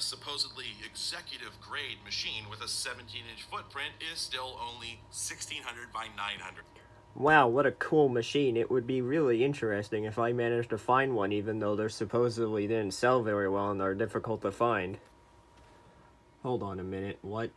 Supposedly executive grade machine with a 17-inch footprint is still only 1600 by 900. Wow, what a cool machine. It would be really interesting if I managed to find one, even though they're supposedly didn't sell very well and are difficult to find. Hold on a minute, what?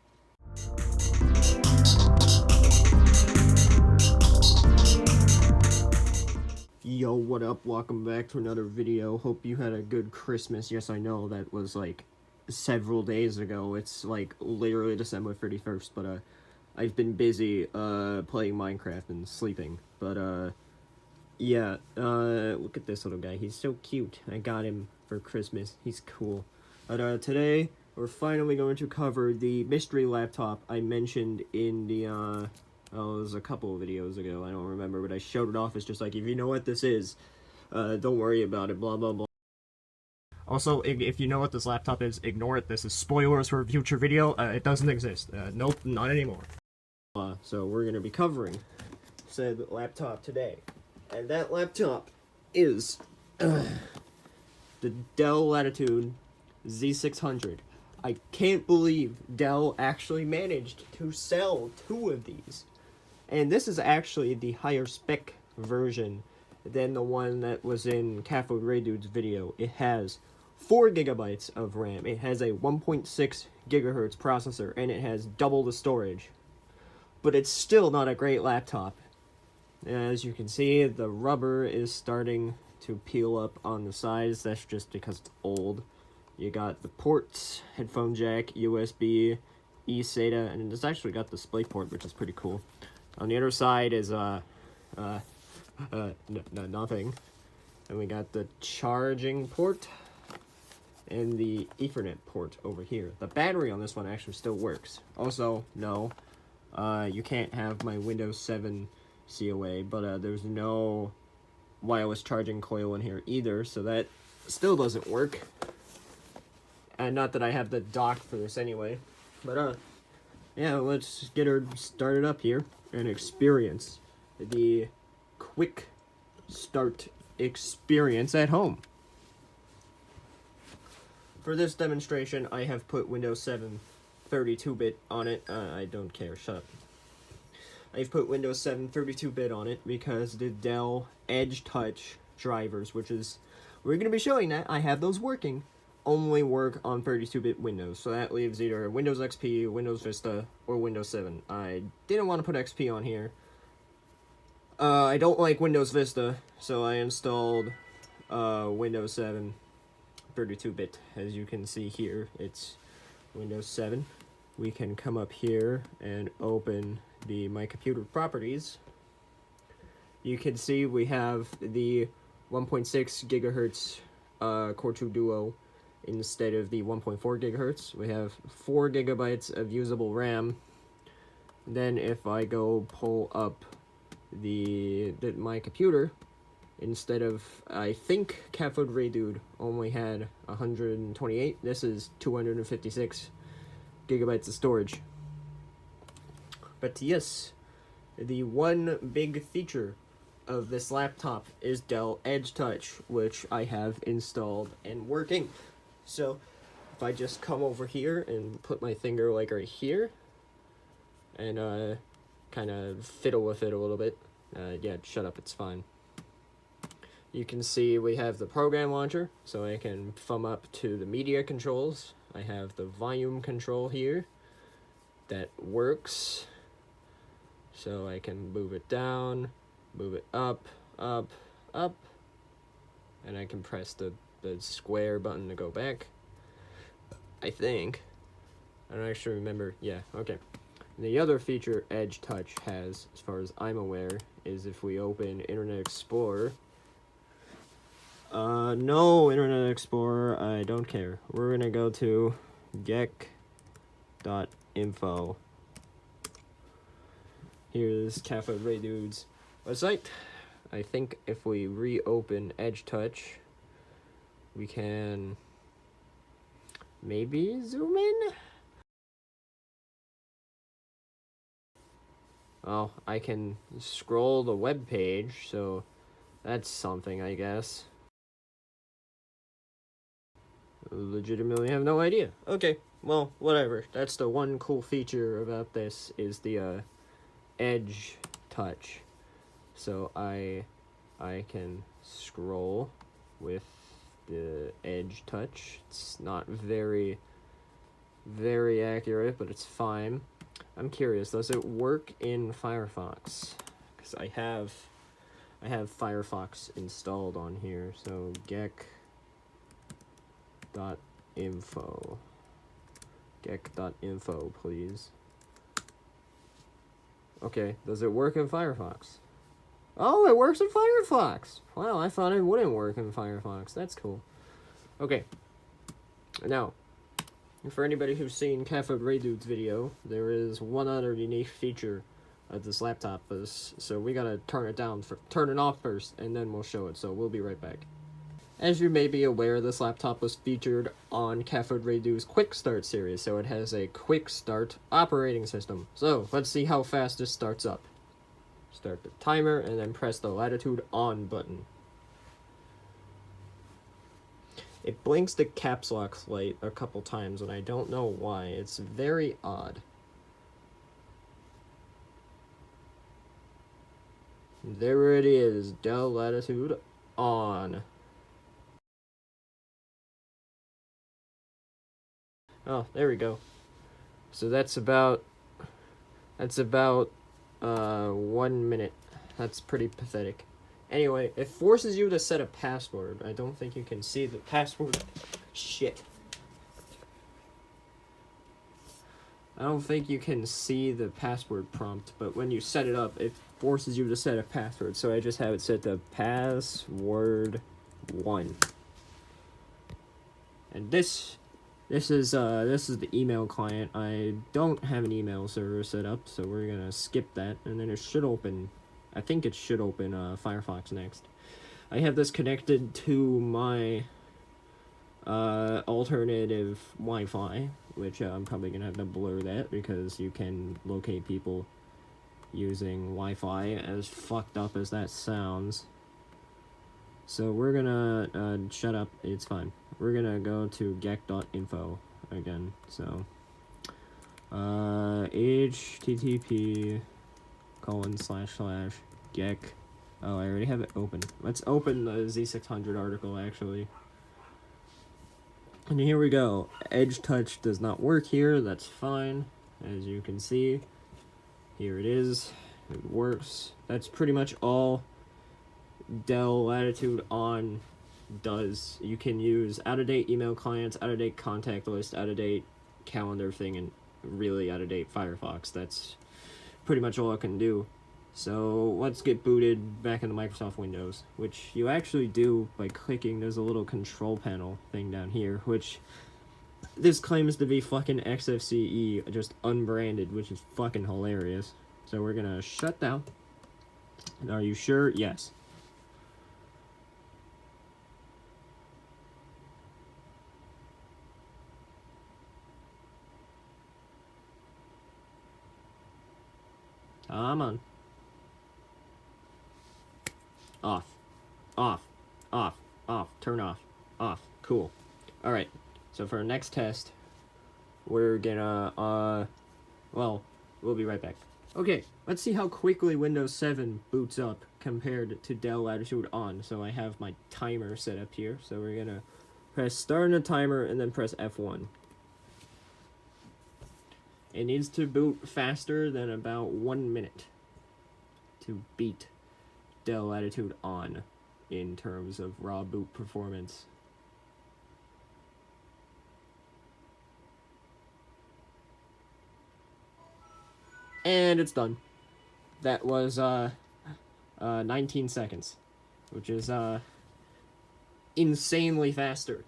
Yo, what up? Welcome back to another video. Hope you had a good Christmas. Yes, I know that was like several days ago. It's like literally December 31st, but I've been busy playing Minecraft and sleeping. But yeah, look at this little guy. He's so cute. I got him for Christmas. He's cool. But today we're finally going to cover the mystery laptop I mentioned in the oh, it was a couple of videos ago, I don't remember, but I showed it off. It's just like, if you know what this is, don't worry about it, blah, blah, blah. Also, if you know what this laptop is, ignore it. This is spoilers for a future video. It doesn't exist. Nope, not anymore. So we're going to be covering said laptop today. And that laptop is the Dell Latitude Z600. I can't believe Dell actually managed to sell 2 of these. And this is actually the higher spec version than the one that was in Cathode Ray Dude's video. It has 4 gigabytes of RAM. It has a 1.6 gigahertz processor, and it has double the storage. But it's still not a great laptop. As you can see, the rubber is starting to peel up on the sides. That's just because it's old. You got the ports, headphone jack, USB, eSATA, and it's actually got the display port, which is pretty cool. On the other side is nothing. And we got the charging port and the Ethernet port over here. The battery on this one actually still works. Also, no, you can't have my Windows 7 COA, but there's no wireless charging coil in here either, so that still doesn't work. And not that I have the dock for this anyway, but yeah, let's get her started up here and experience the quick start experience at home. For this demonstration, I have put Windows 7 32-bit on it. I don't care, shut up. I've put Windows 7 32-bit on it because the Dell Edge Touch drivers, which is, we're going to be showing that, I have those working, only work on 32-bit Windows. So that leaves either Windows XP, Windows Vista, or Windows 7. I didn't want to put XP on here. I don't like Windows Vista, so I installed Windows 7 32-bit. As you can see here, it's Windows 7. We can come up here and open the My Computer properties. You can see we have the 1.6 gigahertz Core 2 Duo instead of the 1.4 gigahertz. We have 4 gigabytes of usable RAM. Then if I go pull up My Computer, instead of, I think Cathode Ray Dude only had 128, this is 256 gigabytes of storage. But yes, the one big feature of this laptop is Dell Edge Touch, which I have installed and working. So if I just come over here and put my finger like right here and kind of fiddle with it a little bit, yeah, shut up, it's fine. You can see we have the program launcher, so I can thumb up to the media controls. I have the volume control here that works, so I can move it down, move it up, up, up, and I can press the square button to go back, I think. I don't actually remember. Yeah, okay. And the other feature Edge Touch has, as far as I'm aware, is if we open Internet Explorer. No Internet Explorer, I don't care. We're gonna go to gek.info. Here's Cathode Ray Dude's website. I think if we reopen Edge Touch, we can maybe zoom in? Oh, I can scroll the web page, so that's something, I guess. legitimately have no idea. Okay, well, whatever. That's the one cool feature about this is the edge touch. So I can scroll with the edge touch. It's not very accurate, but it's fine. I'm curious, does it work in Firefox? Because I have Firefox installed on here. So gek.info, please. Okay, does it work in Firefox? Oh, it works in Firefox! Wow, I thought it wouldn't work in Firefox. That's cool. Okay. Now, for anybody who's seen Cathode Ray Dude's video, there is one other unique feature of this laptop is, so we gotta turn it off first, and then we'll show it, so we'll be right back. As you may be aware, this laptop was featured on Cathode Ray Dude's Quick Start series, so it has a Quick Start operating system. So, let's see how fast this starts up. Start the timer, and then press the Latitude on button. It blinks the caps lock light a couple times, and I don't know why. It's very odd. There it is, Dell Latitude on. Oh, there we go. So that's about 1 minute. That's pretty pathetic. Anyway, it forces you to set a password. I don't think you can see the password. Shit. I don't think you can see the password prompt, but when you set it up, it forces you to set a password. So I just have it set to password 1. And this is the email client. I don't have an email server set up, so we're gonna skip that, and then it should open. I think it should open Firefox next. I have this connected to my alternative Wi-Fi, which I'm probably gonna have to blur that because you can locate people using Wi-Fi, as fucked up as that sounds. So we're gonna shut up. It's fine. We're gonna go to gek.info again. So http://gek. Oh, I already have it open. Let's open the Z600 article actually. And here we go. Edge touch does not work here. That's fine. As you can see, here it is. It works. That's pretty much all Dell Latitude on does. You can use out-of-date email clients, out-of-date contact list, out-of-date calendar thing, and really out-of-date Firefox. That's pretty much all it can do. So let's get booted back into Microsoft Windows, which you actually do by clicking. There's a little control panel thing down here, which this claims to be fucking XFCE, just unbranded, which is fucking hilarious. So we're gonna shut down. Are you sure? Yes. I'm on. Off. Off. Off. Off. Turn off. Off. Cool. Alright. So for our next test, we're gonna, well, we'll be right back. Okay, let's see how quickly Windows 7 boots up compared to Dell Latitude on. So I have my timer set up here. So we're gonna press start on the timer and then press F1. It needs to boot faster than about 1 minute to beat Dell Latitude on in terms of raw boot performance. And it's done. That was 19 seconds, which is insanely faster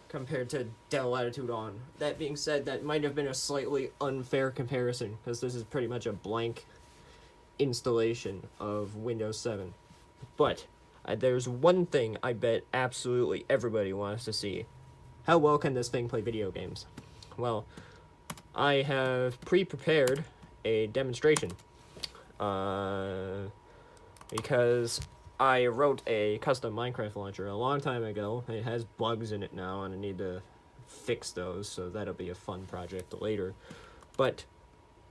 compared to Dell Latitude on. That being said, that might have been a slightly unfair comparison, because this is pretty much a blank installation of Windows 7. But there's one thing I bet absolutely everybody wants to see. How well can this thing play video games? Well, I have pre-prepared a demonstration, because I wrote a custom Minecraft launcher a long time ago. It has bugs in it now, and I need to fix those, so that'll be a fun project later. But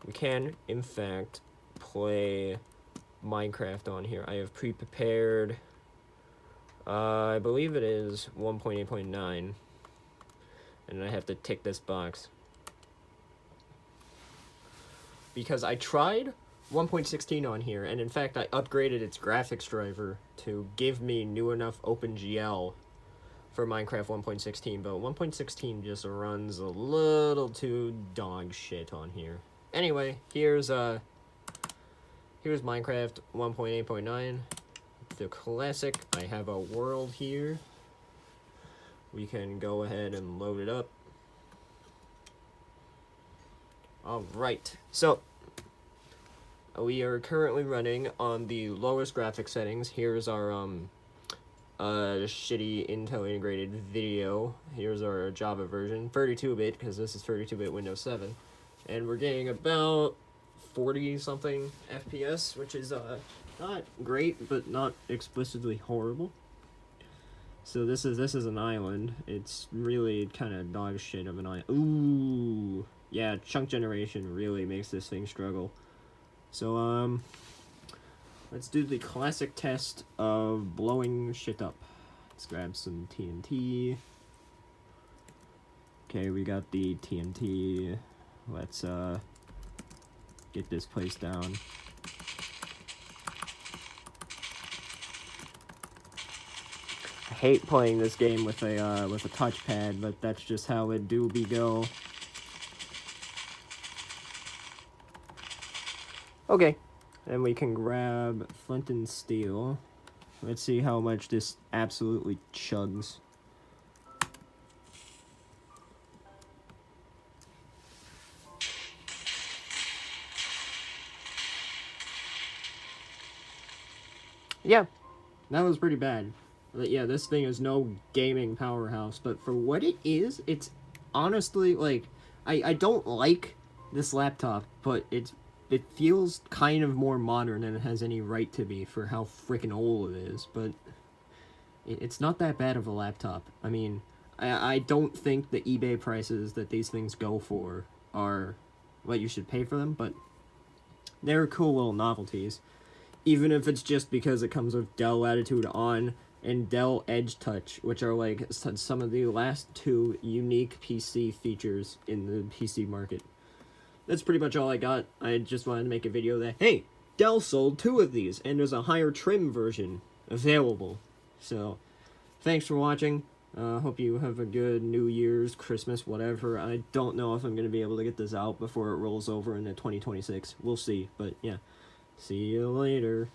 we can, in fact, play Minecraft on here. I have pre-prepared, I believe it is 1.8.9, and I have to tick this box. Because I tried 1.16 on here, and in fact I upgraded its graphics driver to give me new enough OpenGL for Minecraft 1.16, but 1.16 just runs a little too dog shit on here. Anyway, here's Minecraft 1.8.9, the classic. I have a world here. We can go ahead and load it up. Alright, so we are currently running on the lowest graphics settings. Here's our shitty Intel integrated video. Here's our Java version, 32-bit, because this is 32-bit Windows 7. And we're getting about 40-something FPS, which is not great, but not explicitly horrible. So this is an island. It's really kind of dog shit of an island. Ooh, yeah, chunk generation really makes this thing struggle. So let's do the classic test of blowing shit up. Let's grab some TNT. Okay, we got the TNT. Let's get this place down. I hate playing this game with a touchpad, but that's just how it do be go. Okay, then we can grab flint and steel. Let's see how much this absolutely chugs. Yeah, that was pretty bad. But yeah, this thing is no gaming powerhouse, but for what it is, it's honestly, like, I don't like this laptop, but it feels kind of more modern than it has any right to be for how freaking old it is, but it's not that bad of a laptop. I mean, I don't think the eBay prices that these things go for are what you should pay for them, but they're cool little novelties. Even if it's just because it comes with Dell Latitude on and Dell Edge Touch, which are like some of the last two unique PC features in the PC market. That's pretty much all I got. I just wanted to make a video that, hey, Dell sold 2 of these, and there's a higher trim version available. So, thanks for watching. Hope you have a good New Year's, Christmas, whatever. I don't know if I'm going to be able to get this out before it rolls over into 2026. We'll see, but yeah. See you later.